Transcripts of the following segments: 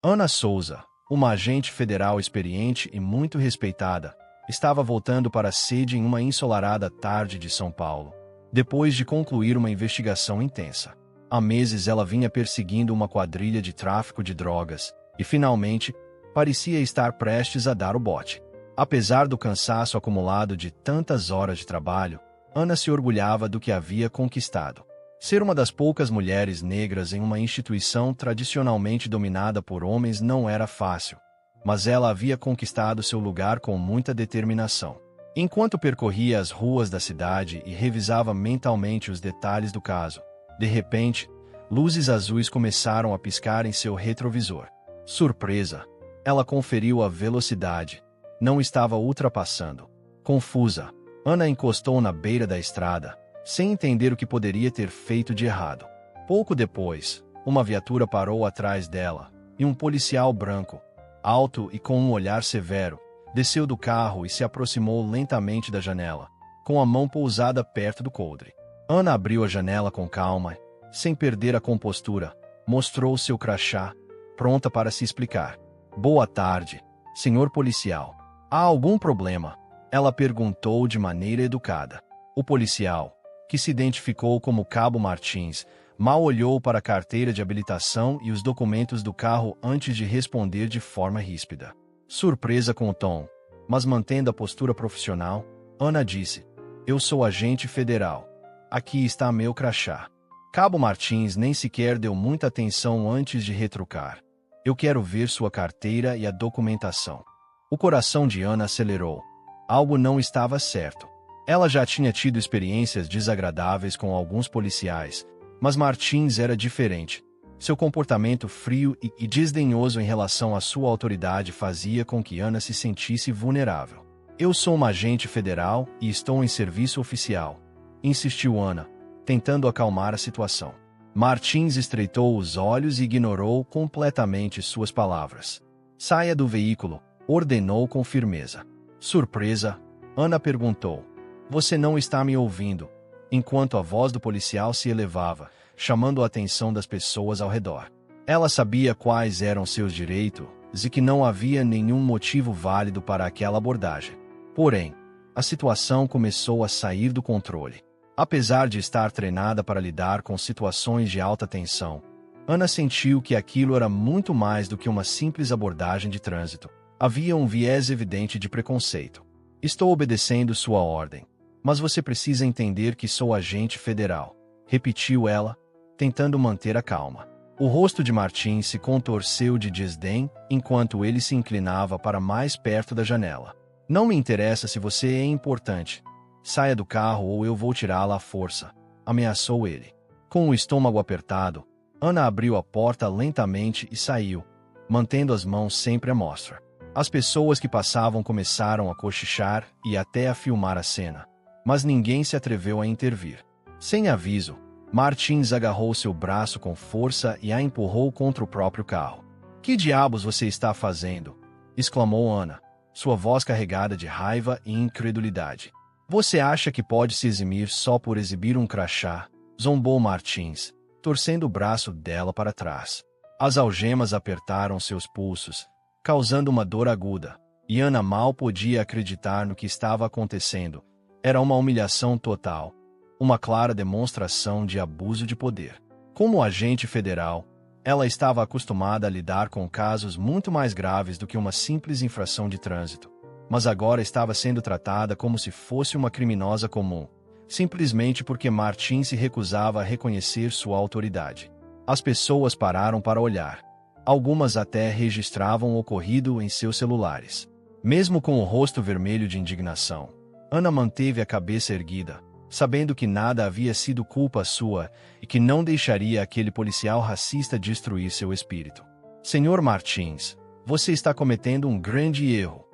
Ana Souza, uma agente federal experiente e muito respeitada, estava voltando para a sede em uma ensolarada tarde de São Paulo, depois de concluir uma investigação intensa. Há meses ela vinha perseguindo uma quadrilha de tráfico de drogas e, finalmente, parecia estar prestes a dar o bote. Apesar do cansaço acumulado de tantas horas de trabalho, Ana se orgulhava do que havia conquistado. Ser uma das poucas mulheres negras em uma instituição tradicionalmente dominada por homens não era fácil, mas ela havia conquistado seu lugar com muita determinação. Enquanto percorria as ruas da cidade e revisava mentalmente os detalhes do caso, de repente, luzes azuis começaram a piscar em seu retrovisor. Surpresa! Ela conferiu a velocidade. Não estava ultrapassando. Confusa, Ana encostou na beira da estrada, sem entender o que poderia ter feito de errado. Pouco depois, uma viatura parou atrás dela, e um policial branco, alto e com um olhar severo, desceu do carro e se aproximou lentamente da janela, com a mão pousada perto do coldre. Ana abriu a janela com calma, sem perder a compostura, mostrou seu crachá, pronta para se explicar. Boa tarde, senhor policial. Há algum problema? Ela perguntou de maneira educada. O policial, que se identificou como Cabo Martins, mal olhou para a carteira de habilitação e os documentos do carro antes de responder de forma ríspida. Surpresa com o tom, mas mantendo a postura profissional, Ana disse: "Eu sou agente federal. Aqui está meu crachá." Cabo Martins nem sequer deu muita atenção antes de retrucar: "Eu quero ver sua carteira e a documentação." O coração de Ana acelerou. Algo não estava certo. Ela já tinha tido experiências desagradáveis com alguns policiais, mas Martins era diferente. Seu comportamento frio e desdenhoso em relação à sua autoridade fazia com que Ana se sentisse vulnerável. "Eu sou uma agente federal e estou em serviço oficial", insistiu Ana, tentando acalmar a situação. Martins estreitou os olhos e ignorou completamente suas palavras. "Saia do veículo", ordenou com firmeza. Surpresa, Ana perguntou: "Você não está me ouvindo?" Enquanto a voz do policial se elevava, chamando a atenção das pessoas ao redor. Ela sabia quais eram seus direitos e que não havia nenhum motivo válido para aquela abordagem. Porém, a situação começou a sair do controle. Apesar de estar treinada para lidar com situações de alta tensão, Ana sentiu que aquilo era muito mais do que uma simples abordagem de trânsito. Havia um viés evidente de preconceito. "Estou obedecendo sua ordem, mas você precisa entender que sou agente federal", repetiu ela, tentando manter a calma. O rosto de Martins se contorceu de desdém enquanto ele se inclinava para mais perto da janela. "Não me interessa se você é importante. Saia do carro ou eu vou tirá-la à força", ameaçou ele. Com o estômago apertado, Ana abriu a porta lentamente e saiu, mantendo as mãos sempre à mostra. As pessoas que passavam começaram a cochichar e até a filmar a cena, mas ninguém se atreveu a intervir. Sem aviso, Martins agarrou seu braço com força e a empurrou contra o próprio carro. "Que diabos você está fazendo?" exclamou Ana, sua voz carregada de raiva e incredulidade. "Você acha que pode se eximir só por exibir um crachá?" zombou Martins, torcendo o braço dela para trás. As algemas apertaram seus pulsos, causando uma dor aguda, e Ana mal podia acreditar no que estava acontecendo. Era uma humilhação total, uma clara demonstração de abuso de poder. Como agente federal, ela estava acostumada a lidar com casos muito mais graves do que uma simples infração de trânsito, mas agora estava sendo tratada como se fosse uma criminosa comum, simplesmente porque Martin se recusava a reconhecer sua autoridade. As pessoas pararam para olhar. Algumas até registravam o ocorrido em seus celulares. Mesmo com o rosto vermelho de indignação, Ana manteve a cabeça erguida, sabendo que nada havia sido culpa sua e que não deixaria aquele policial racista destruir seu espírito. "Senhor Martins, você está cometendo um grande erro",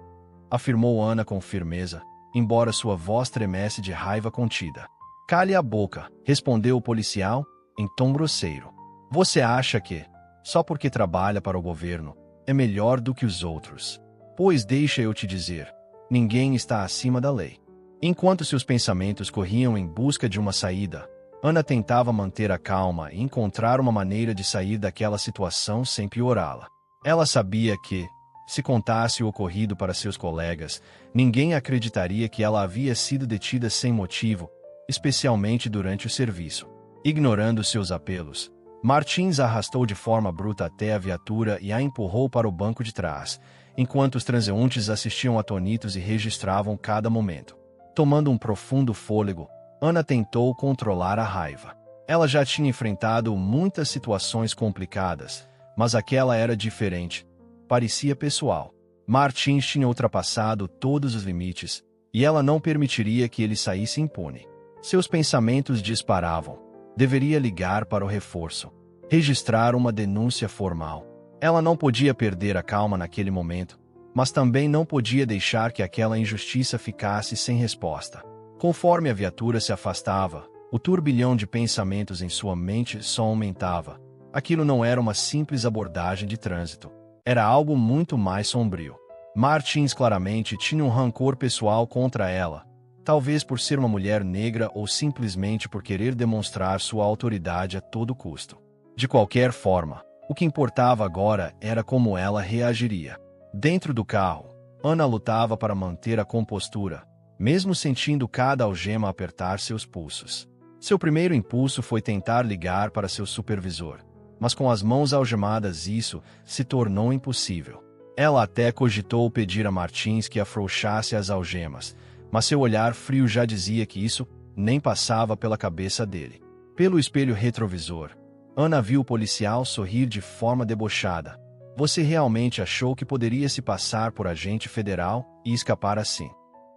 afirmou Ana com firmeza, embora sua voz tremesse de raiva contida. "Cale a boca", respondeu o policial, em tom grosseiro. "Você acha que, só porque trabalha para o governo, é melhor do que os outros? Pois deixa eu te dizer, ninguém está acima da lei." Enquanto seus pensamentos corriam em busca de uma saída, Ana tentava manter a calma e encontrar uma maneira de sair daquela situação sem piorá-la. Ela sabia que, se contasse o ocorrido para seus colegas, ninguém acreditaria que ela havia sido detida sem motivo, especialmente durante o serviço. Ignorando seus apelos, Martins a arrastou de forma bruta até a viatura e a empurrou para o banco de trás, enquanto os transeuntes assistiam atônitos e registravam cada momento. Tomando um profundo fôlego, Ana tentou controlar a raiva. Ela já tinha enfrentado muitas situações complicadas, mas aquela era diferente. Parecia pessoal. Martins tinha ultrapassado todos os limites, e ela não permitiria que ele saísse impune. Seus pensamentos disparavam. Deveria ligar para o reforço. Registrar uma denúncia formal. Ela não podia perder a calma naquele momento, mas também não podia deixar que aquela injustiça ficasse sem resposta. Conforme a viatura se afastava, o turbilhão de pensamentos em sua mente só aumentava. Aquilo não era uma simples abordagem de trânsito. Era algo muito mais sombrio. Martins claramente tinha um rancor pessoal contra ela, talvez por ser uma mulher negra ou simplesmente por querer demonstrar sua autoridade a todo custo. De qualquer forma, o que importava agora era como ela reagiria. Dentro do carro, Ana lutava para manter a compostura, mesmo sentindo cada algema apertar seus pulsos. Seu primeiro impulso foi tentar ligar para seu supervisor, mas com as mãos algemadas isso se tornou impossível. Ela até cogitou pedir a Martins que afrouxasse as algemas, mas seu olhar frio já dizia que isso nem passava pela cabeça dele. Pelo espelho retrovisor, Ana viu o policial sorrir de forma debochada. Você realmente achou que poderia se passar por agente federal e escapar assim?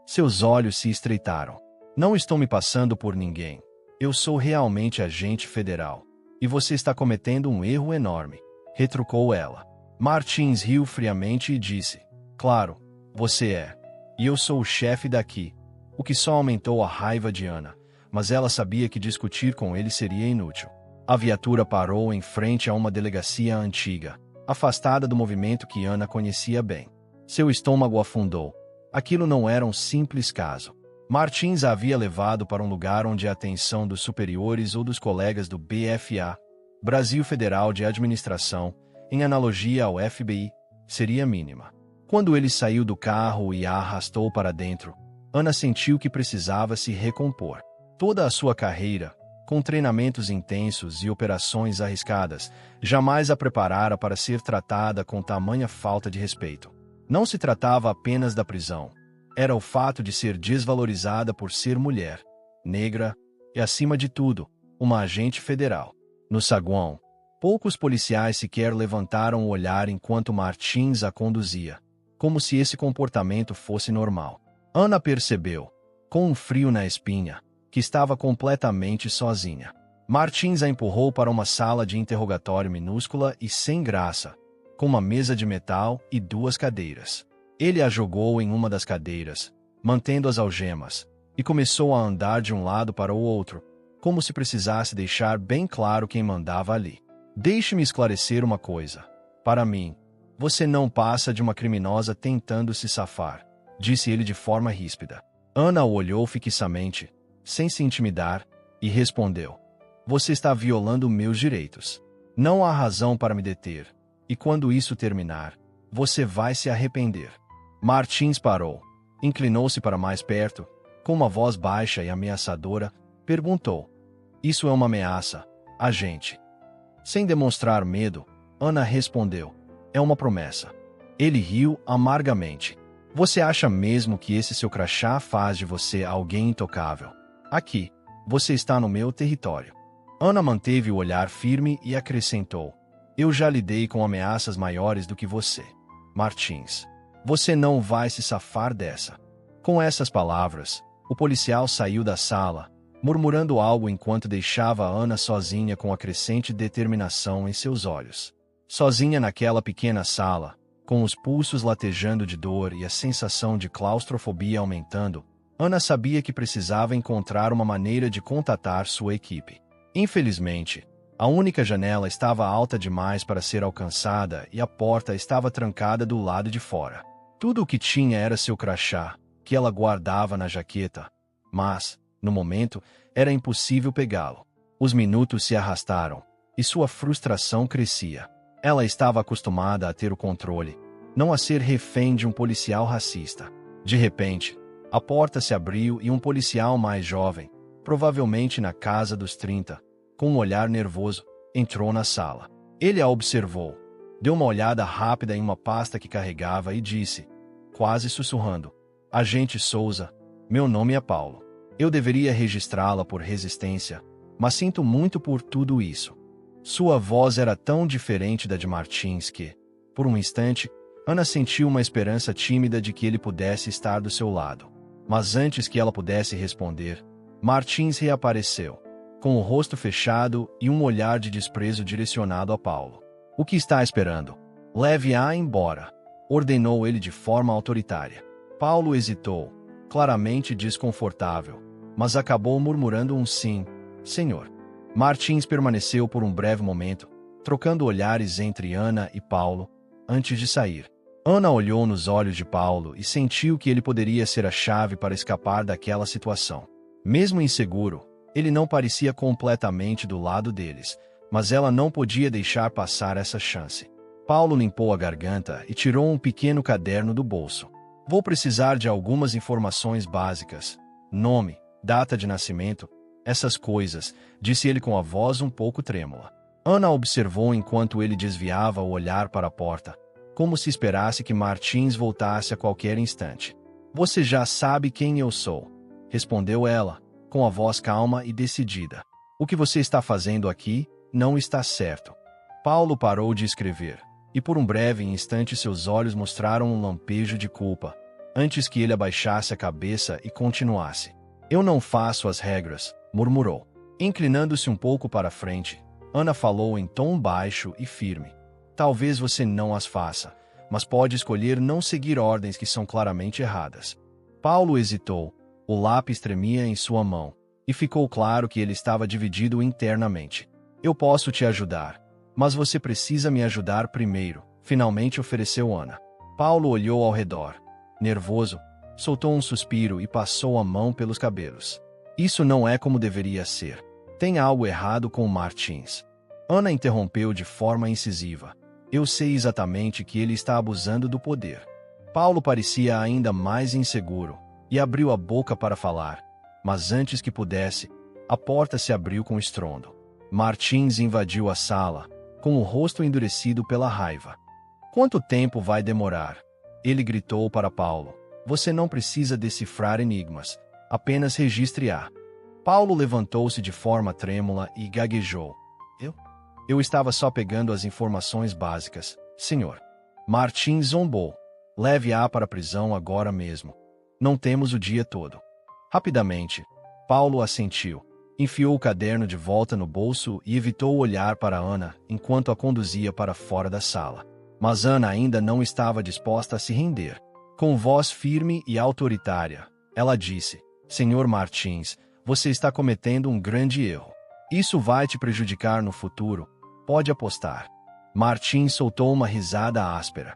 Seus olhos se estreitaram. Não estou me passando por ninguém. Eu sou realmente agente federal. E você está cometendo um erro enorme, retrucou ela. Martins riu friamente e disse: Claro, você é. E eu sou o chefe daqui. O que só aumentou a raiva de Ana, mas ela sabia que discutir com ele seria inútil. A viatura parou em frente a uma delegacia antiga, afastada do movimento que Ana conhecia bem. Seu estômago afundou. Aquilo não era um simples caso. Martins a havia levado para um lugar onde a atenção dos superiores ou dos colegas do BFA, Brasil Federal de Administração, em analogia ao FBI, seria mínima. Quando ele saiu do carro e a arrastou para dentro, Ana sentiu que precisava se recompor. Toda a sua carreira, com treinamentos intensos e operações arriscadas, jamais a preparara para ser tratada com tamanha falta de respeito. Não se tratava apenas da prisão. Era o fato de ser desvalorizada por ser mulher, negra e, acima de tudo, uma agente federal. No saguão, poucos policiais sequer levantaram o olhar enquanto Martins a conduzia, como se esse comportamento fosse normal. Ana percebeu, com um frio na espinha, que estava completamente sozinha. Martins a empurrou para uma sala de interrogatório minúscula e sem graça, com uma mesa de metal e duas cadeiras. Ele a jogou em uma das cadeiras, mantendo as algemas, e começou a andar de um lado para o outro, como se precisasse deixar bem claro quem mandava ali. Deixe-me esclarecer uma coisa. Para mim, você não passa de uma criminosa tentando se safar, disse ele de forma ríspida. Ana o olhou fixamente, sem se intimidar, e respondeu: Você está violando meus direitos. Não há razão para me deter, e quando isso terminar, você vai se arrepender. Martins parou, inclinou-se para mais perto, com uma voz baixa e ameaçadora, perguntou: Isso é uma ameaça, agente? Sem demonstrar medo, Ana respondeu: É uma promessa. Ele riu amargamente. Você acha mesmo que esse seu crachá faz de você alguém intocável? Aqui, você está no meu território. Ana manteve o olhar firme e acrescentou: Eu já lidei com ameaças maiores do que você, Martins. Você não vai se safar dessa. Com essas palavras, o policial saiu da sala, murmurando algo enquanto deixava a Ana sozinha com a crescente determinação em seus olhos. Sozinha naquela pequena sala, com os pulsos latejando de dor e a sensação de claustrofobia aumentando, Ana sabia que precisava encontrar uma maneira de contatar sua equipe. Infelizmente, a única janela estava alta demais para ser alcançada e a porta estava trancada do lado de fora. Tudo o que tinha era seu crachá, que ela guardava na jaqueta, mas, no momento, era impossível pegá-lo. Os minutos se arrastaram, e sua frustração crescia. Ela estava acostumada a ter o controle, não a ser refém de um policial racista. De repente, a porta se abriu e um policial mais jovem, provavelmente na casa dos 30, com um olhar nervoso, entrou na sala. Ele a observou, deu uma olhada rápida em uma pasta que carregava e disse, quase sussurrando, Agente Souza, meu nome é Paulo. Eu deveria registrá-la por resistência, mas sinto muito por tudo isso. Sua voz era tão diferente da de Martins que, por um instante, Ana sentiu uma esperança tímida de que ele pudesse estar do seu lado. Mas antes que ela pudesse responder, Martins reapareceu, com o rosto fechado e um olhar de desprezo direcionado a Paulo. O que está esperando? Leve-a embora, ordenou ele de forma autoritária. Paulo hesitou, claramente desconfortável, mas acabou murmurando um sim, senhor. Martins permaneceu por um breve momento, trocando olhares entre Ana e Paulo, antes de sair. Ana olhou nos olhos de Paulo e sentiu que ele poderia ser a chave para escapar daquela situação. Mesmo inseguro, ele não parecia completamente do lado deles, mas ela não podia deixar passar essa chance. Paulo limpou a garganta e tirou um pequeno caderno do bolso. Vou precisar de algumas informações básicas. Nome, data de nascimento, essas coisas, disse ele com a voz um pouco trêmula. Ana observou enquanto ele desviava o olhar para a porta, como se esperasse que Martins voltasse a qualquer instante. Você já sabe quem eu sou, respondeu ela, com a voz calma e decidida. O que você está fazendo aqui não está certo. Paulo parou de escrever, e por um breve instante seus olhos mostraram um lampejo de culpa, antes que ele abaixasse a cabeça e continuasse. Eu não faço as regras, murmurou. Inclinando-se um pouco para frente, Ana falou em tom baixo e firme. Talvez você não as faça, mas pode escolher não seguir ordens que são claramente erradas. Paulo hesitou, o lápis tremia em sua mão, e ficou claro que ele estava dividido internamente. Eu posso te ajudar, mas você precisa me ajudar primeiro, finalmente ofereceu Ana. Paulo olhou ao redor. Nervoso, soltou um suspiro e passou a mão pelos cabelos. Isso não é como deveria ser. Tem algo errado com Martins. Ana interrompeu de forma incisiva. Eu sei exatamente que ele está abusando do poder. Paulo parecia ainda mais inseguro e abriu a boca para falar, mas antes que pudesse, a porta se abriu com estrondo. Martins invadiu a sala, com o rosto endurecido pela raiva. Quanto tempo vai demorar? Ele gritou para Paulo. Você não precisa decifrar enigmas, apenas registre-a. Paulo levantou-se de forma trêmula e gaguejou. Eu estava só pegando as informações básicas, senhor. Martins zombou. Leve-a para a prisão agora mesmo. Não temos o dia todo. Rapidamente, Paulo assentiu, enfiou o caderno de volta no bolso e evitou olhar para Ana enquanto a conduzia para fora da sala. Mas Ana ainda não estava disposta a se render. Com voz firme e autoritária, ela disse, Senhor Martins, você está cometendo um grande erro. Isso vai te prejudicar no futuro. Pode apostar. Martins soltou uma risada áspera.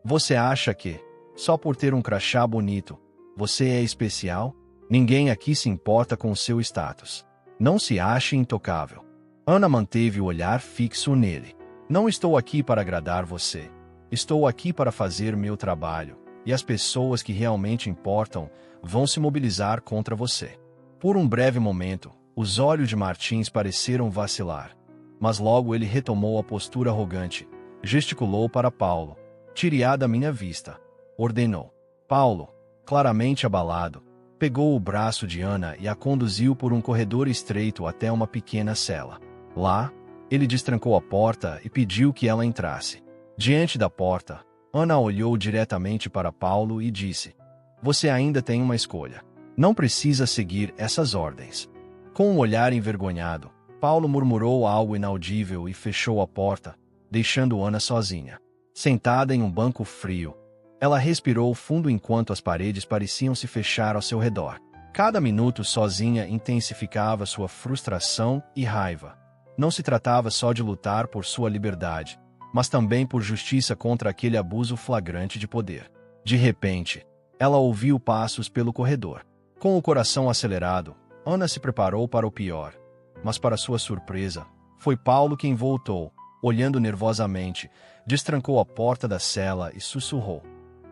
Você acha que, só por ter um crachá bonito, você é especial? Ninguém aqui se importa com seu status. Não se ache intocável. Ana manteve o olhar fixo nele. Não estou aqui para agradar você. Estou aqui para fazer meu trabalho, e as pessoas que realmente importam vão se mobilizar contra você. Por um breve momento, os olhos de Martins pareceram vacilar. Mas logo ele retomou a postura arrogante, gesticulou para Paulo. Tire-a da minha vista, ordenou. Paulo, claramente abalado, pegou o braço de Ana e a conduziu por um corredor estreito até uma pequena cela. Lá, ele destrancou a porta e pediu que ela entrasse. Diante da porta, Ana olhou diretamente para Paulo e disse, você ainda tem uma escolha. Não precisa seguir essas ordens. Com um olhar envergonhado, Paulo murmurou algo inaudível e fechou a porta, deixando Ana sozinha. Sentada em um banco frio, ela respirou fundo enquanto as paredes pareciam se fechar ao seu redor. Cada minuto sozinha intensificava sua frustração e raiva. Não se tratava só de lutar por sua liberdade, mas também por justiça contra aquele abuso flagrante de poder. De repente, ela ouviu passos pelo corredor. Com o coração acelerado, Ana se preparou para o pior. Mas para sua surpresa, foi Paulo quem voltou, olhando nervosamente, destrancou a porta da cela e sussurrou: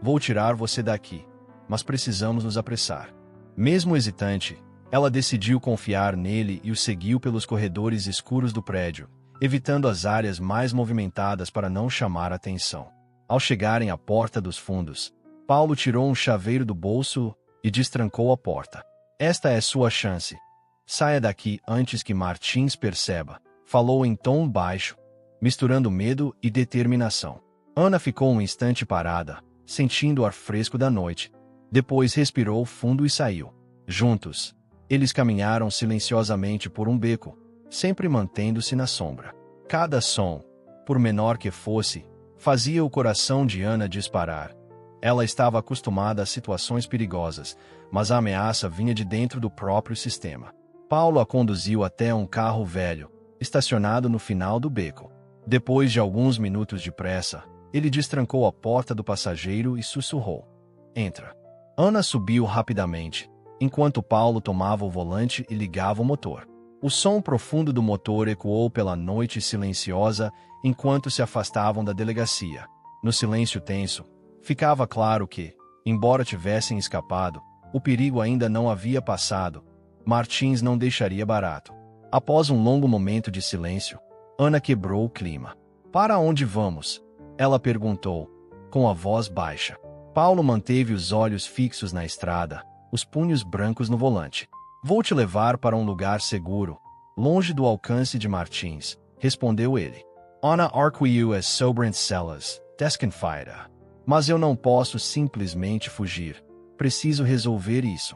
"Vou tirar você daqui, mas precisamos nos apressar." Mesmo hesitante, ela decidiu confiar nele e o seguiu pelos corredores escuros do prédio, evitando as áreas mais movimentadas para não chamar atenção. Ao chegarem à porta dos fundos, Paulo tirou um chaveiro do bolso e destrancou a porta. "Esta é sua chance. Saia daqui antes que Martins perceba", falou em tom baixo, misturando medo e determinação. Ana ficou um instante parada, sentindo o ar fresco da noite. Depois respirou fundo e saiu. Juntos, eles caminharam silenciosamente por um beco, sempre mantendo-se na sombra. Cada som, por menor que fosse, fazia o coração de Ana disparar. Ela estava acostumada a situações perigosas, mas a ameaça vinha de dentro do próprio sistema. Paulo a conduziu até um carro velho, estacionado no final do beco. Depois de alguns minutos de pressa, ele destrancou a porta do passageiro e sussurrou: "Entra." Ana subiu rapidamente, enquanto Paulo tomava o volante e ligava o motor. O som profundo do motor ecoou pela noite silenciosa enquanto se afastavam da delegacia. No silêncio tenso, ficava claro que, embora tivessem escapado, o perigo ainda não havia passado. Martins não deixaria barato. Após um longo momento de silêncio, Ana quebrou o clima. "Para onde vamos?" ela perguntou, com a voz baixa. Paulo manteve os olhos fixos na estrada, os punhos brancos no volante. "Vou te levar para um lugar seguro, longe do alcance de Martins", respondeu ele. "Ana arquiu as sobrancelhas, desconfiada. "Mas eu não posso simplesmente fugir. Preciso resolver isso."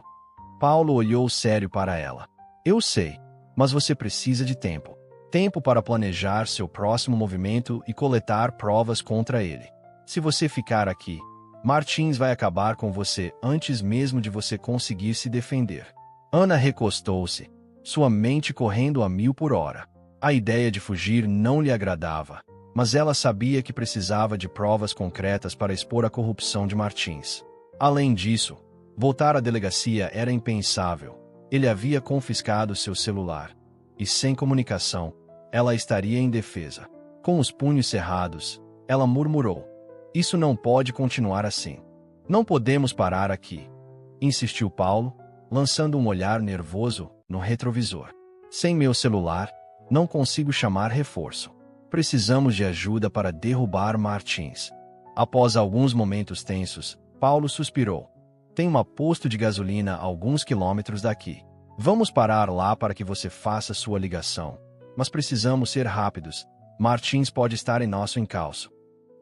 Paulo olhou sério para ela. "Eu sei, mas você precisa de tempo. Tempo para planejar seu próximo movimento e coletar provas contra ele. Se você ficar aqui, Martins vai acabar com você antes mesmo de você conseguir se defender." Ana recostou-se, sua mente correndo a 1000 por hora. A ideia de fugir não lhe agradava, mas ela sabia que precisava de provas concretas para expor a corrupção de Martins. Além disso, voltar à delegacia era impensável. Ele havia confiscado seu celular. E sem comunicação, ela estaria indefesa. Com os punhos cerrados, ela murmurou: "Isso não pode continuar assim. Não podemos parar aqui", insistiu Paulo, lançando um olhar nervoso no retrovisor. "Sem meu celular, não consigo chamar reforço. Precisamos de ajuda para derrubar Martins." Após alguns momentos tensos, Paulo suspirou: "Tem um posto de gasolina a alguns quilômetros daqui. Vamos parar lá para que você faça sua ligação. Mas precisamos ser rápidos. Martins pode estar em nosso encalço."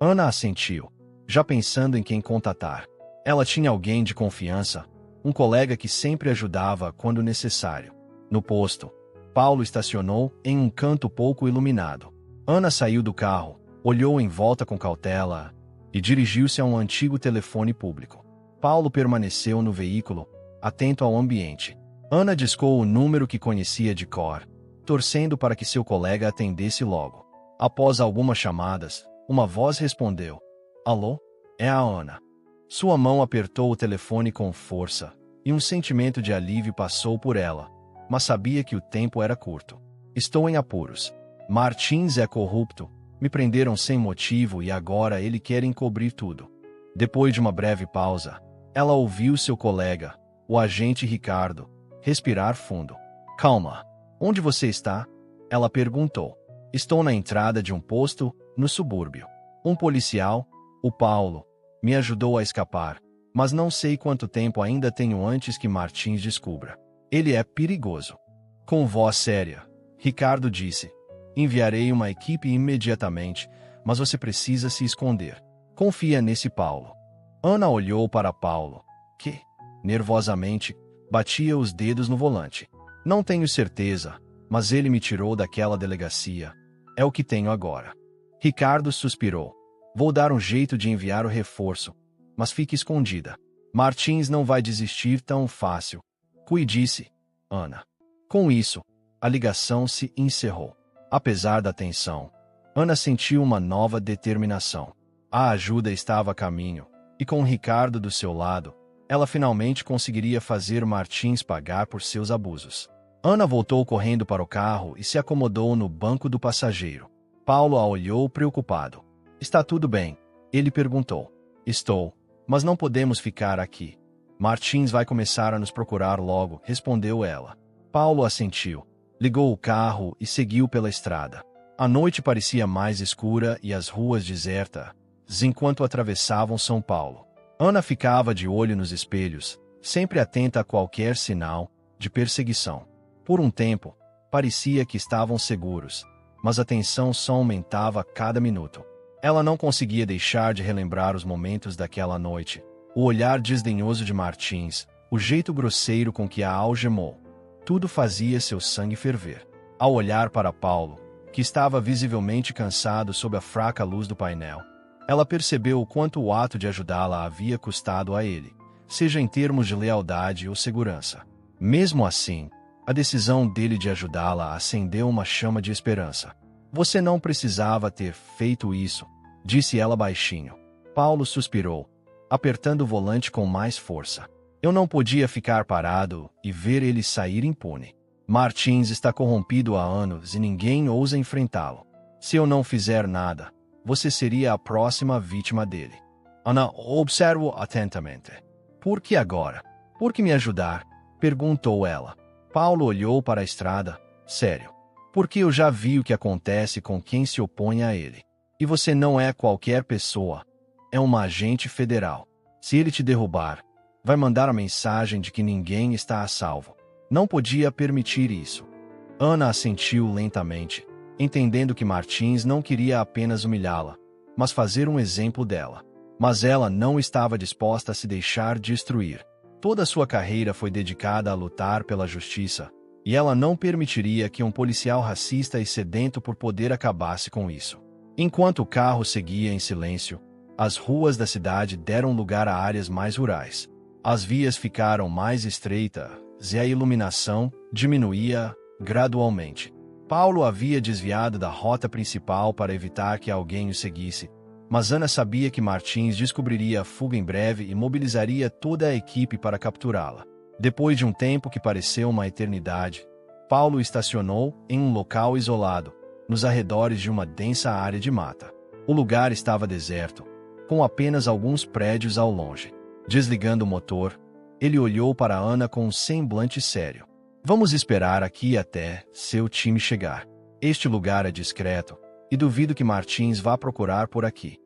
Ana assentiu, já pensando em quem contatar. Ela tinha alguém de confiança, um colega que sempre ajudava quando necessário. No posto, Paulo estacionou em um canto pouco iluminado. Ana saiu do carro, olhou em volta com cautela e dirigiu-se a um antigo telefone público. Paulo permaneceu no veículo, atento ao ambiente. Ana discou o número que conhecia de cor, torcendo para que seu colega atendesse logo. Após algumas chamadas, uma voz respondeu: "Alô? É a Ana." Sua mão apertou o telefone com força, e um sentimento de alívio passou por ela, mas sabia que o tempo era curto. "Estou em apuros. Martins é corrupto, me prenderam sem motivo e agora ele quer encobrir tudo." Depois de uma breve pausa, ela ouviu seu colega, o agente Ricardo, respirar fundo. "Calma. Onde você está?" ela perguntou. "Estou na entrada de um posto, no subúrbio. Um policial, o Paulo, me ajudou a escapar, mas não sei quanto tempo ainda tenho antes que Martins descubra. Ele é perigoso." Com voz séria, Ricardo disse: "Enviarei uma equipe imediatamente, mas você precisa se esconder. Confia nesse Paulo." Ana olhou para Paulo, que, nervosamente, batia os dedos no volante. "Não tenho certeza, mas ele me tirou daquela delegacia. É o que tenho agora." Ricardo suspirou. "Vou dar um jeito de enviar o reforço, mas fique escondida. Martins não vai desistir tão fácil." Cuide-se, Ana." Com isso, a ligação se encerrou. Apesar da tensão, Ana sentiu uma nova determinação. A ajuda estava a caminho, e com Ricardo do seu lado, ela finalmente conseguiria fazer Martins pagar por seus abusos. Ana voltou correndo para o carro e se acomodou no banco do passageiro. Paulo a olhou preocupado. Está tudo bem? Ele perguntou. Estou, mas não podemos ficar aqui. Martins vai começar a nos procurar logo, respondeu ela. Paulo assentiu. Ligou o carro e seguiu pela estrada. A noite parecia mais escura e as ruas desertas, enquanto atravessavam São Paulo. Ana ficava de olho nos espelhos, sempre atenta a qualquer sinal de perseguição. Por um tempo, parecia que estavam seguros, mas a tensão só aumentava a cada minuto. Ela não conseguia deixar de relembrar os momentos daquela noite, o olhar desdenhoso de Martins, o jeito grosseiro com que a algemou. Tudo fazia seu sangue ferver. Ao olhar para Paulo, que estava visivelmente cansado sob a fraca luz do painel, ela percebeu o quanto o ato de ajudá-la havia custado a ele, seja em termos de lealdade ou segurança. Mesmo assim, a decisão dele de ajudá-la acendeu uma chama de esperança. Você não precisava ter feito isso, disse ela baixinho. Paulo suspirou, apertando o volante com mais força. Eu não podia ficar parado e ver ele sair impune. Martins está corrompido há anos e ninguém ousa enfrentá-lo. Se eu não fizer nada, você seria a próxima vítima dele. Ana observou atentamente. Por que agora? Por que me ajudar? Perguntou ela. Paulo olhou para a estrada. Sério. Porque eu já vi o que acontece com quem se opõe a ele. E você não é qualquer pessoa. É uma agente federal. Se ele te derrubar, vai mandar a mensagem de que ninguém está a salvo. Não podia permitir isso. Ana assentiu lentamente, entendendo que Martins não queria apenas humilhá-la, mas fazer um exemplo dela. Mas ela não estava disposta a se deixar destruir. Toda sua carreira foi dedicada a lutar pela justiça, e ela não permitiria que um policial racista e sedento por poder acabasse com isso. Enquanto o carro seguia em silêncio, as ruas da cidade deram lugar a áreas mais rurais. As vias ficaram mais estreitas e a iluminação diminuía gradualmente. Paulo havia desviado da rota principal para evitar que alguém o seguisse, mas Ana sabia que Martins descobriria a fuga em breve e mobilizaria toda a equipe para capturá-la. Depois de um tempo que pareceu uma eternidade, Paulo estacionou em um local isolado, nos arredores de uma densa área de mata. O lugar estava deserto, com apenas alguns prédios ao longe. Desligando o motor, ele olhou para Ana com um semblante sério. Vamos esperar aqui até seu time chegar. Este lugar é discreto, e duvido que Martins vá procurar por aqui.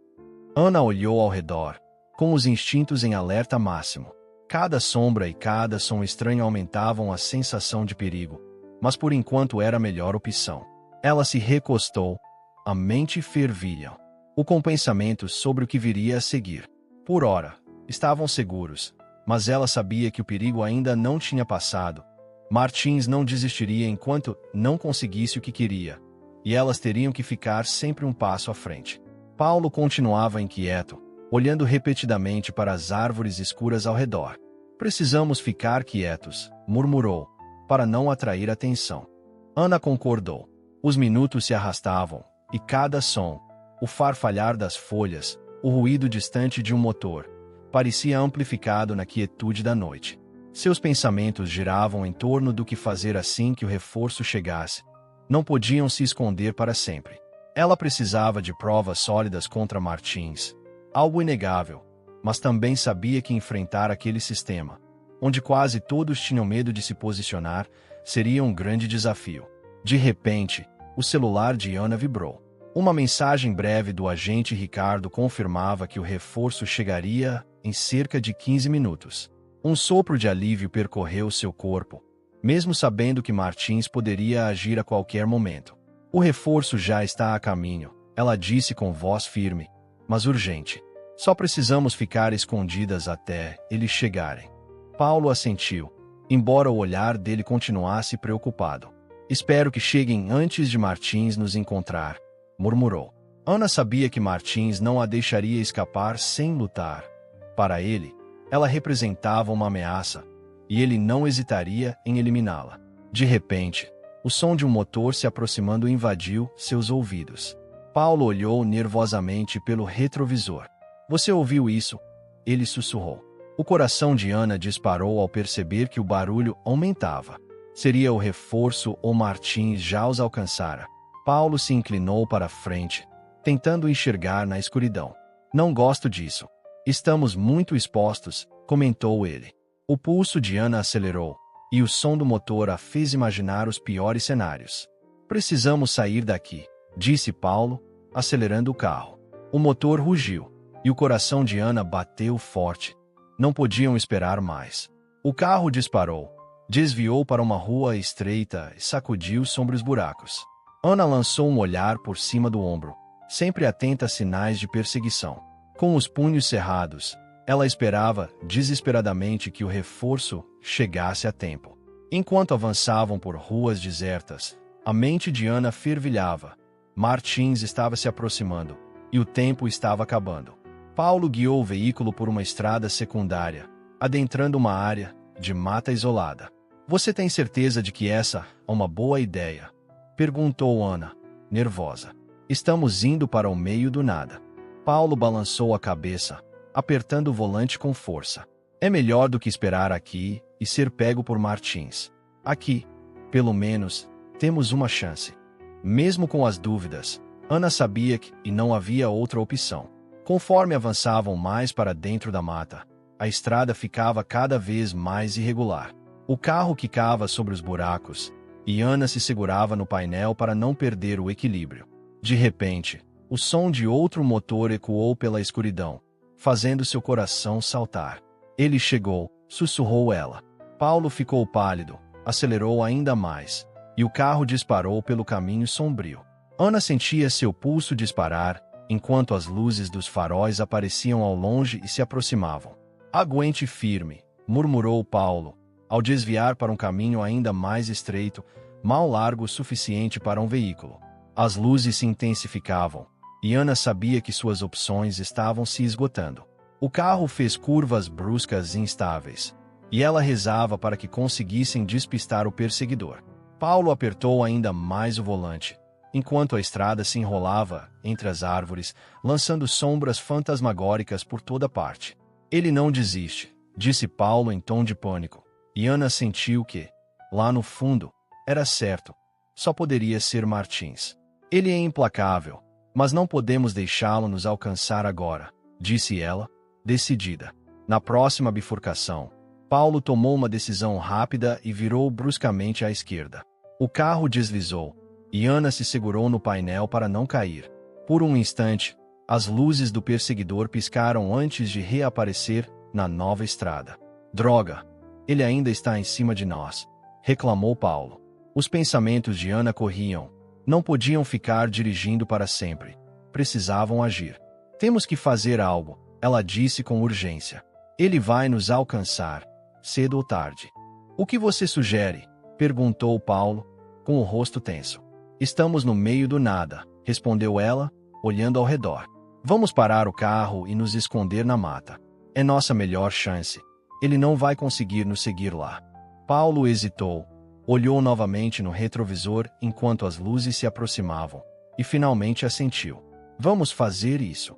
Ana olhou ao redor, com os instintos em alerta máximo. Cada sombra e cada som estranho aumentavam a sensação de perigo, mas por enquanto era a melhor opção. Ela se recostou, a mente fervilha, com pensamentos sobre o que viria a seguir. Por ora, estavam seguros, mas ela sabia que o perigo ainda não tinha passado. Martins não desistiria enquanto não conseguisse o que queria, e elas teriam que ficar sempre um passo à frente. Paulo continuava inquieto, olhando repetidamente para as árvores escuras ao redor. Precisamos ficar quietos, murmurou, para não atrair atenção. Ana concordou. Os minutos se arrastavam, e cada som, o farfalhar das folhas, o ruído distante de um motor, parecia amplificado na quietude da noite. Seus pensamentos giravam em torno do que fazer assim que o reforço chegasse. Não podiam se esconder para sempre. Ela precisava de provas sólidas contra Martins, algo inegável, mas também sabia que enfrentar aquele sistema, onde quase todos tinham medo de se posicionar, seria um grande desafio. De repente, o celular de Ana vibrou. Uma mensagem breve do agente Ricardo confirmava que o reforço chegaria em cerca de 15 minutos. Um sopro de alívio percorreu seu corpo, mesmo sabendo que Martins poderia agir a qualquer momento. O reforço já está a caminho, ela disse com voz firme, mas urgente. Só precisamos ficar escondidas até eles chegarem. Paulo assentiu, embora o olhar dele continuasse preocupado. Espero que cheguem antes de Martins nos encontrar, murmurou. Ana sabia que Martins não a deixaria escapar sem lutar. Para ele, ela representava uma ameaça, e ele não hesitaria em eliminá-la. De repente, o som de um motor se aproximando invadiu seus ouvidos. Paulo olhou nervosamente pelo retrovisor. Você ouviu isso? Ele sussurrou. O coração de Ana disparou ao perceber que o barulho aumentava. Seria o reforço ou Martins já os alcançara? Paulo se inclinou para a frente, tentando enxergar na escuridão. Não gosto disso. Estamos muito expostos, comentou ele. O pulso de Ana acelerou, e o som do motor a fez imaginar os piores cenários. Precisamos sair daqui, disse Paulo, acelerando o carro. O motor rugiu, e o coração de Ana bateu forte. Não podiam esperar mais. O carro disparou, desviou para uma rua estreita e sacudiu sobre os buracos. Ana lançou um olhar por cima do ombro, sempre atenta a sinais de perseguição. Com os punhos cerrados, ela esperava desesperadamente que o reforço chegasse a tempo. Enquanto avançavam por ruas desertas, a mente de Ana fervilhava. Martins estava se aproximando, e o tempo estava acabando. Paulo guiou o veículo por uma estrada secundária, adentrando uma área de mata isolada. Você tem certeza de que essa é uma boa ideia? Perguntou Ana, nervosa. Estamos indo para o meio do nada. Paulo balançou a cabeça, apertando o volante com força. É melhor do que esperar aqui e ser pego por Martins. Aqui, pelo menos, temos uma chance. Mesmo com as dúvidas, Ana sabia que não havia outra opção. Conforme avançavam mais para dentro da mata, a estrada ficava cada vez mais irregular. O carro quicava sobre os buracos, e Ana se segurava no painel para não perder o equilíbrio. De repente, o som de outro motor ecoou pela escuridão, fazendo seu coração saltar. Ele chegou, sussurrou ela. Paulo ficou pálido, acelerou ainda mais, e o carro disparou pelo caminho sombrio. Ana sentia seu pulso disparar, enquanto as luzes dos faróis apareciam ao longe e se aproximavam. Aguente firme, murmurou Paulo, ao desviar para um caminho ainda mais estreito, mal largo o suficiente para um veículo. As luzes se intensificavam, e Ana sabia que suas opções estavam se esgotando. O carro fez curvas bruscas e instáveis, e ela rezava para que conseguissem despistar o perseguidor. Paulo apertou ainda mais o volante, enquanto a estrada se enrolava entre as árvores, lançando sombras fantasmagóricas por toda parte. Ele não desiste, disse Paulo em tom de pânico, e Ana sentiu que, lá no fundo, era certo. Só poderia ser Martins. Ele é implacável, mas não podemos deixá-lo nos alcançar agora, disse ela, decidida. Na próxima bifurcação, Paulo tomou uma decisão rápida e virou bruscamente à esquerda. O carro deslizou, e Ana se segurou no painel para não cair. Por um instante, as luzes do perseguidor piscaram antes de reaparecer na nova estrada. Droga! Ele ainda está em cima de nós, reclamou Paulo. Os pensamentos de Ana corriam. Não podiam ficar dirigindo para sempre. Precisavam agir. Temos que fazer algo, ela disse com urgência. Ele vai nos alcançar, cedo ou tarde. O que você sugere? Perguntou Paulo, com o rosto tenso. Estamos no meio do nada, respondeu ela, olhando ao redor. Vamos parar o carro e nos esconder na mata. É nossa melhor chance. Ele não vai conseguir nos seguir lá. Paulo hesitou, olhou novamente no retrovisor enquanto as luzes se aproximavam, e finalmente assentiu. Vamos fazer isso.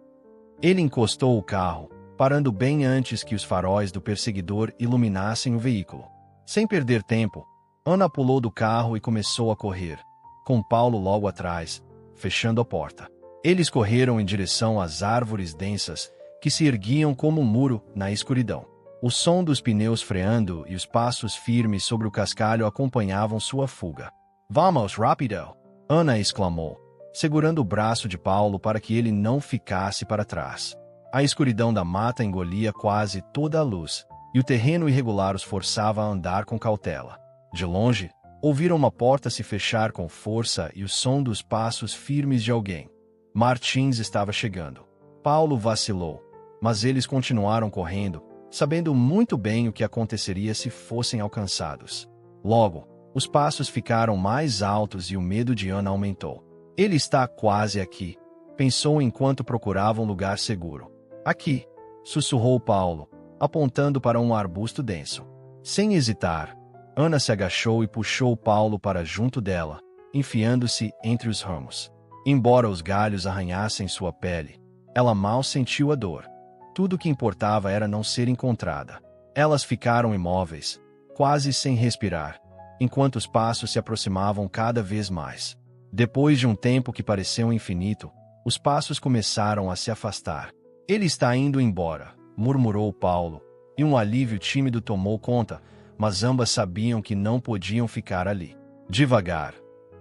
Ele encostou o carro, parando bem antes que os faróis do perseguidor iluminassem o veículo. Sem perder tempo, Ana pulou do carro e começou a correr, com Paulo logo atrás, fechando a porta. Eles correram em direção às árvores densas, que se erguiam como um muro na escuridão. O som dos pneus freando e os passos firmes sobre o cascalho acompanhavam sua fuga. Vamos, rápido! Ana exclamou, segurando o braço de Paulo para que ele não ficasse para trás. A escuridão da mata engolia quase toda a luz, e o terreno irregular os forçava a andar com cautela. De longe, ouviram uma porta se fechar com força e o som dos passos firmes de alguém. Martins estava chegando. Paulo vacilou, mas eles continuaram correndo, sabendo muito bem o que aconteceria se fossem alcançados. Logo, os passos ficaram mais altos e o medo de Ana aumentou. Ele está quase aqui, pensou enquanto procurava um lugar seguro. Aqui, sussurrou Paulo, apontando para um arbusto denso. Sem hesitar, Ana se agachou e puxou Paulo para junto dela, enfiando-se entre os ramos. Embora os galhos arranhassem sua pele, ela mal sentiu a dor. Tudo o que importava era não ser encontrada. Elas ficaram imóveis, quase sem respirar, enquanto os passos se aproximavam cada vez mais. Depois de um tempo que pareceu infinito, os passos começaram a se afastar. Ele está indo embora, murmurou Paulo, e um alívio tímido tomou conta, mas ambas sabiam que não podiam ficar ali. Devagar,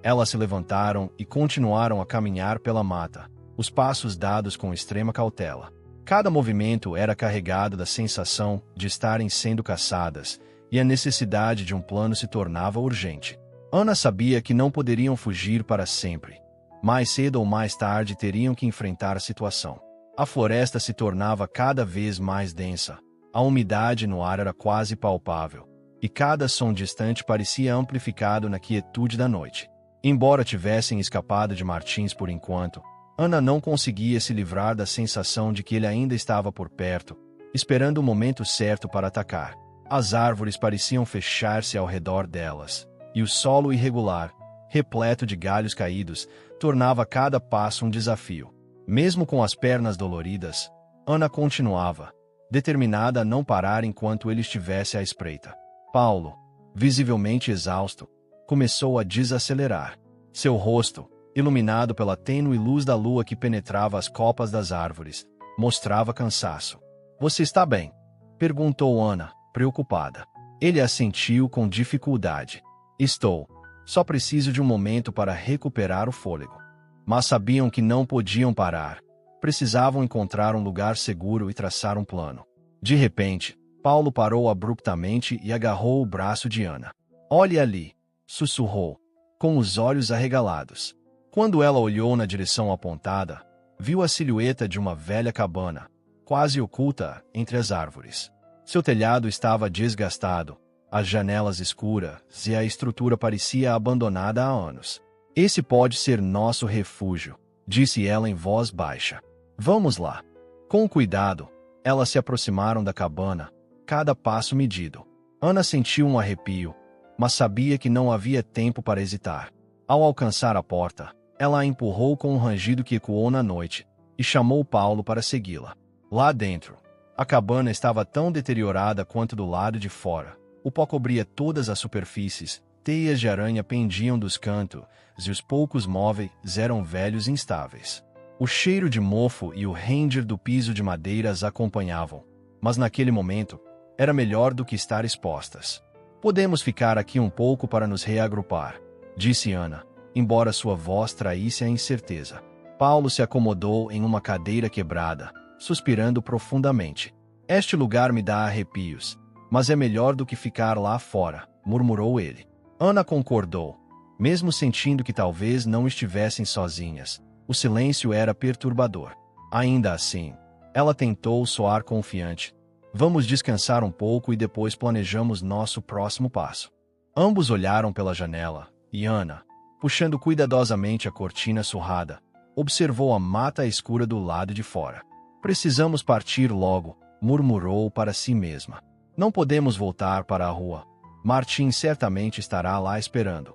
elas se levantaram e continuaram a caminhar pela mata, os passos dados com extrema cautela. Cada movimento era carregado da sensação de estarem sendo caçadas, e a necessidade de um plano se tornava urgente. Ana sabia que não poderiam fugir para sempre. Mais cedo ou mais tarde teriam que enfrentar a situação. A floresta se tornava cada vez mais densa, a umidade no ar era quase palpável, e cada som distante parecia amplificado na quietude da noite. Embora tivessem escapado de Martins por enquanto, Ana não conseguia se livrar da sensação de que ele ainda estava por perto, esperando o momento certo para atacar. As árvores pareciam fechar-se ao redor delas, e o solo irregular, repleto de galhos caídos, tornava cada passo um desafio. Mesmo com as pernas doloridas, Ana continuava, determinada a não parar enquanto ele estivesse à espreita. Paulo, visivelmente exausto, começou a desacelerar. Seu rosto, iluminado pela tênue luz da lua que penetrava as copas das árvores, mostrava cansaço. "Você está bem?" perguntou Ana, preocupada. Ele assentiu com dificuldade. "Estou. Só preciso de um momento para recuperar o fôlego." Mas sabiam que não podiam parar. Precisavam encontrar um lugar seguro e traçar um plano. De repente, Paulo parou abruptamente e agarrou o braço de Ana. "Olhe ali", sussurrou, com os olhos arregalados. Quando ela olhou na direção apontada, viu a silhueta de uma velha cabana, quase oculta entre as árvores. Seu telhado estava desgastado, as janelas escuras e a estrutura parecia abandonada há anos. "Esse pode ser nosso refúgio", disse ela em voz baixa. "Vamos lá." Com cuidado, elas se aproximaram da cabana, cada passo medido. Ana sentiu um arrepio, mas sabia que não havia tempo para hesitar. Ao alcançar a porta, ela a empurrou com um rangido que ecoou na noite e chamou Paulo para segui-la. Lá dentro, a cabana estava tão deteriorada quanto do lado de fora. O pó cobria todas as superfícies, teias de aranha pendiam dos cantos e os poucos móveis eram velhos e instáveis. O cheiro de mofo e o ranger do piso de madeira as acompanhavam, mas naquele momento, era melhor do que estar expostas. "Podemos ficar aqui um pouco para nos reagrupar", disse Ana, embora sua voz traísse a incerteza. Paulo se acomodou em uma cadeira quebrada, suspirando profundamente. "Este lugar me dá arrepios, mas é melhor do que ficar lá fora", murmurou ele. Ana concordou, mesmo sentindo que talvez não estivessem sozinhas. O silêncio era perturbador. Ainda assim, ela tentou soar confiante. "Vamos descansar um pouco e depois planejamos nosso próximo passo." Ambos olharam pela janela, e Ana, puxando cuidadosamente a cortina surrada, observou a mata escura do lado de fora. "Precisamos partir logo", murmurou para si mesma. "Não podemos voltar para a rua. Martin certamente estará lá esperando.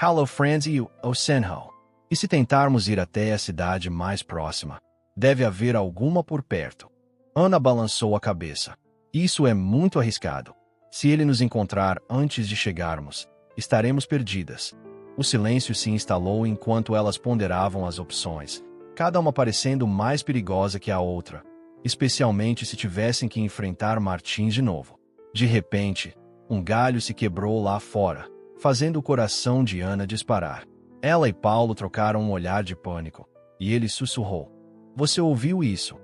Hello, Franzi ou Senhal. E se tentarmos ir até a cidade mais próxima? Deve haver alguma por perto." Ana balançou a cabeça. "Isso é muito arriscado. Se ele nos encontrar antes de chegarmos, estaremos perdidas." O silêncio se instalou enquanto elas ponderavam as opções, cada uma parecendo mais perigosa que a outra, especialmente se tivessem que enfrentar Martins de novo. De repente, um galho se quebrou lá fora, fazendo o coração de Ana disparar. Ela e Paulo trocaram um olhar de pânico, e ele sussurrou: "Você ouviu isso?"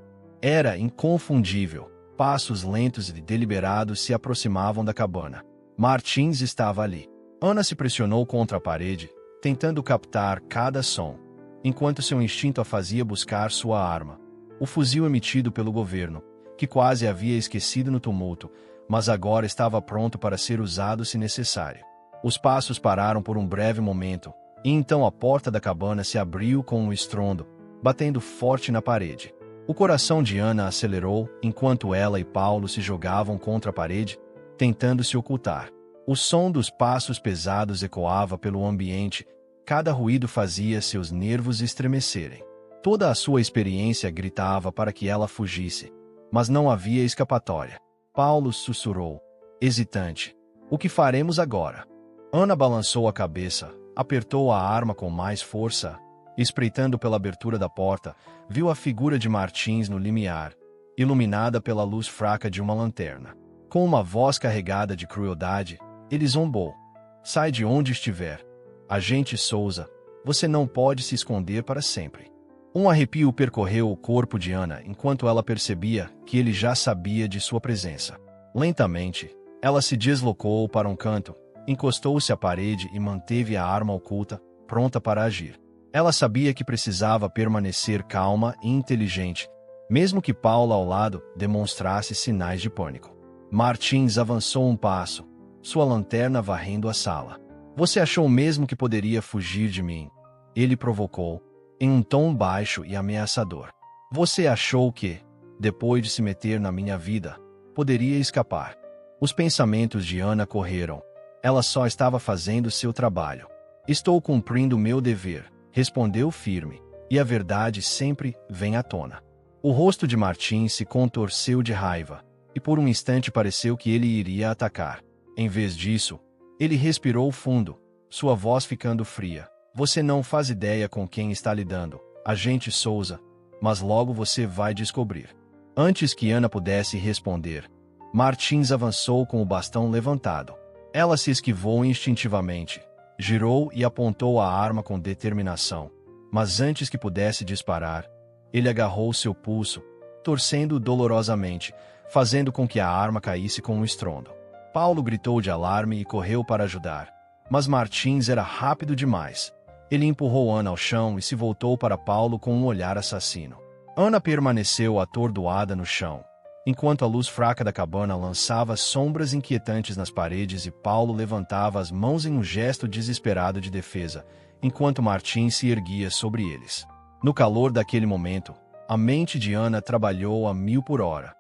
Era inconfundível. Passos lentos e deliberados se aproximavam da cabana. Martins estava ali. Ana se pressionou contra a parede, tentando captar cada som, enquanto seu instinto a fazia buscar sua arma. O fuzil emitido pelo governo, que quase havia esquecido no tumulto, mas agora estava pronto para ser usado se necessário. Os passos pararam por um breve momento, e então a porta da cabana se abriu com um estrondo, batendo forte na parede. O coração de Ana acelerou enquanto ela e Paulo se jogavam contra a parede, tentando se ocultar. O som dos passos pesados ecoava pelo ambiente, cada ruído fazia seus nervos estremecerem. Toda a sua experiência gritava para que ela fugisse, mas não havia escapatória. Paulo sussurrou, hesitante: "O que faremos agora?" Ana balançou a cabeça, Apertou a arma com mais força. Espreitando pela abertura da porta, viu a figura de Martins no limiar, iluminada pela luz fraca de uma lanterna. Com uma voz carregada de crueldade, ele zombou. Sai de onde estiver. Agente Souza, você não pode se esconder para sempre. Um arrepio percorreu o corpo de Ana enquanto ela percebia que ele já sabia de sua presença. Lentamente, ela se deslocou para um canto, encostou-se à parede e manteve a arma oculta, pronta para agir. Ela sabia que precisava permanecer calma e inteligente, mesmo que Paulo ao lado demonstrasse sinais de pânico. Martins avançou um passo, sua lanterna varrendo a sala. Você achou mesmo que poderia fugir de mim? Ele provocou, em um tom baixo e ameaçador. Você achou que, depois de se meter na minha vida, poderia escapar? Os pensamentos de Ana correram. Ela só estava fazendo seu trabalho. Estou cumprindo meu dever, respondeu firme, e a verdade sempre vem à tona. O rosto de Martins se contorceu de raiva, e por um instante pareceu que ele iria atacar. Em vez disso, ele respirou fundo, sua voz ficando fria. Você não faz ideia com quem está lidando, agente Souza, mas logo você vai descobrir. Antes que Ana pudesse responder, Martins avançou com o bastão levantado. Ela se esquivou instintivamente, girou e apontou a arma com determinação. Mas antes que pudesse disparar, ele agarrou seu pulso, torcendo dolorosamente, fazendo com que a arma caísse com um estrondo. Paulo gritou de alarme e correu para ajudar. Mas Martins era rápido demais. Ele empurrou Ana ao chão e se voltou para Paulo com um olhar assassino. Ana permaneceu atordoada no chão, enquanto a luz fraca da cabana lançava sombras inquietantes nas paredes e Paulo levantava as mãos em um gesto desesperado de defesa, enquanto Martins se erguia sobre eles. No calor daquele momento, a mente de Ana trabalhou a 1000 por hora.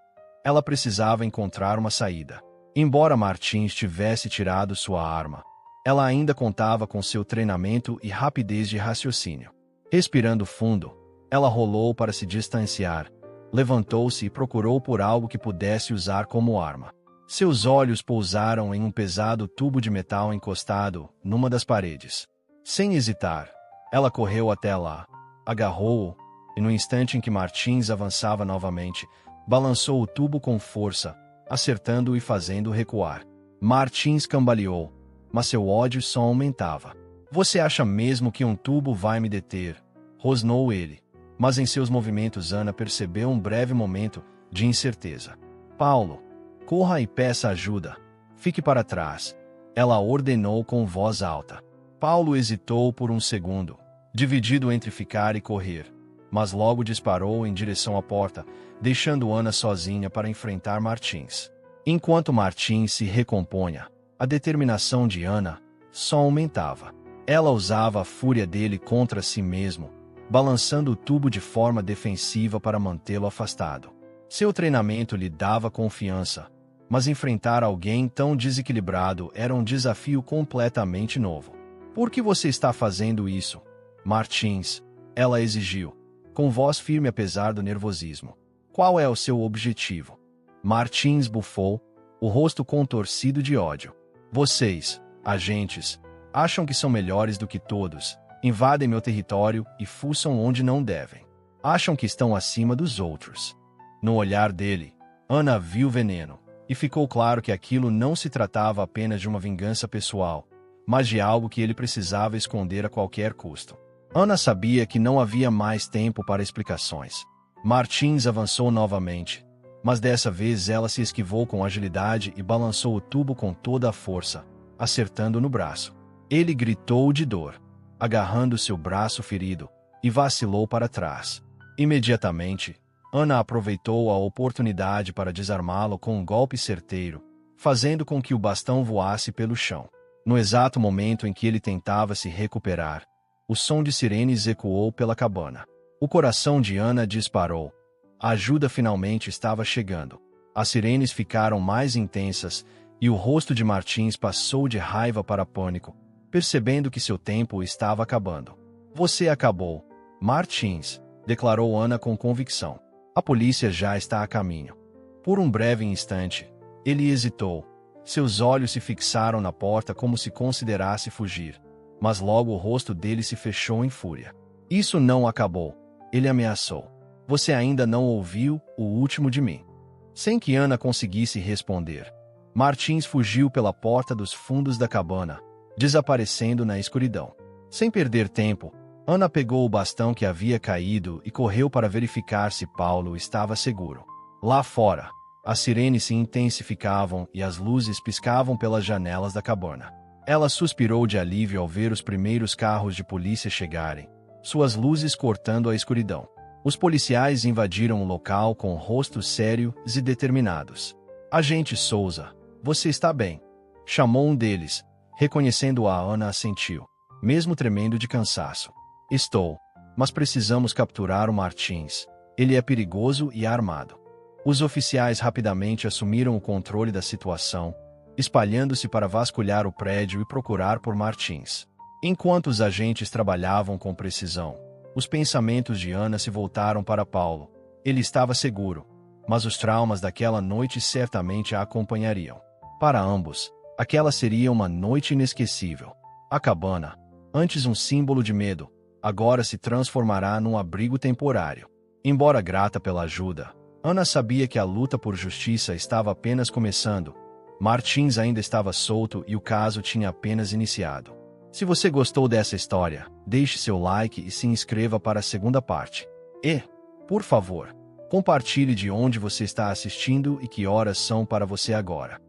Ela precisava encontrar uma saída. Embora Martins tivesse tirado sua arma, ela ainda contava com seu treinamento e rapidez de raciocínio. Respirando fundo, ela rolou para se distanciar, levantou-se e procurou por algo que pudesse usar como arma. Seus olhos pousaram em um pesado tubo de metal encostado numa das paredes. Sem hesitar, ela correu até lá, agarrou-o, e no instante em que Martins avançava novamente, balançou o tubo com força, acertando-o e fazendo-o recuar. Martins cambaleou, mas seu ódio só aumentava. Você acha mesmo que um tubo vai me deter? Rosnou ele. Mas em seus movimentos Ana percebeu um breve momento de incerteza. Paulo, corra e peça ajuda. Fique para trás. Ela ordenou com voz alta. Paulo hesitou por um segundo, dividido entre ficar e correr, mas logo disparou em direção à porta, deixando Ana sozinha para enfrentar Martins. Enquanto Martins se recompunha, a determinação de Ana só aumentava. Ela usava a fúria dele contra si mesmo, balançando o tubo de forma defensiva para mantê-lo afastado. Seu treinamento lhe dava confiança, mas enfrentar alguém tão desequilibrado era um desafio completamente novo. Por que você está fazendo isso, Martins? Ela exigiu, com voz firme apesar do nervosismo. Qual é o seu objetivo? Martins bufou, o rosto contorcido de ódio. Vocês, agentes, acham que são melhores do que todos, invadem meu território e fuçam onde não devem. Acham que estão acima dos outros. No olhar dele, Ana viu veneno, e ficou claro que aquilo não se tratava apenas de uma vingança pessoal, mas de algo que ele precisava esconder a qualquer custo. Ana sabia que não havia mais tempo para explicações. Martins avançou novamente, mas dessa vez ela se esquivou com agilidade e balançou o tubo com toda a força, acertando no braço. Ele gritou de dor, agarrando seu braço ferido, e vacilou para trás. Imediatamente, Ana aproveitou a oportunidade para desarmá-lo com um golpe certeiro, fazendo com que o bastão voasse pelo chão. No exato momento em que ele tentava se recuperar, o som de sirenes ecoou pela cabana. O coração de Ana disparou. A ajuda finalmente estava chegando. As sirenes ficaram mais intensas, e o rosto de Martins passou de raiva para pânico, percebendo que seu tempo estava acabando. Você acabou, Martins, declarou Ana com convicção. A polícia já está a caminho. Por um breve instante, ele hesitou. Seus olhos se fixaram na porta como se considerasse fugir. mas logo o rosto dele se fechou em fúria. Isso não acabou. Ele ameaçou. Você ainda não ouviu o último de mim. Sem que Ana conseguisse responder, Martins fugiu pela porta dos fundos da cabana, desaparecendo na escuridão. Sem perder tempo, Ana pegou o bastão que havia caído e correu para verificar se Paulo estava seguro. Lá fora, as sirenes se intensificavam e as luzes piscavam pelas janelas da cabana. Ela suspirou de alívio ao ver os primeiros carros de polícia chegarem, suas luzes cortando a escuridão. Os policiais invadiram o local com rostos sérios e determinados. Agente Souza, você está bem? Chamou um deles. Reconhecendo-a, Ana assentiu, mesmo tremendo de cansaço. Estou, mas precisamos capturar o Martins. Ele é perigoso e armado. Os oficiais rapidamente assumiram o controle da situação, espalhando-se para vasculhar o prédio e procurar por Martins. Enquanto os agentes trabalhavam com precisão, os pensamentos de Ana se voltaram para Paulo. Ele estava seguro, mas os traumas daquela noite certamente a acompanhariam. Para ambos, aquela seria uma noite inesquecível. A cabana, antes um símbolo de medo, agora se transformará num abrigo temporário. Embora grata pela ajuda, Ana sabia que a luta por justiça estava apenas começando. Martins ainda estava solto e o caso tinha apenas iniciado. Se você gostou dessa história, deixe seu like e se inscreva para a segunda parte. E, por favor, compartilhe de onde você está assistindo e que horas são para você agora.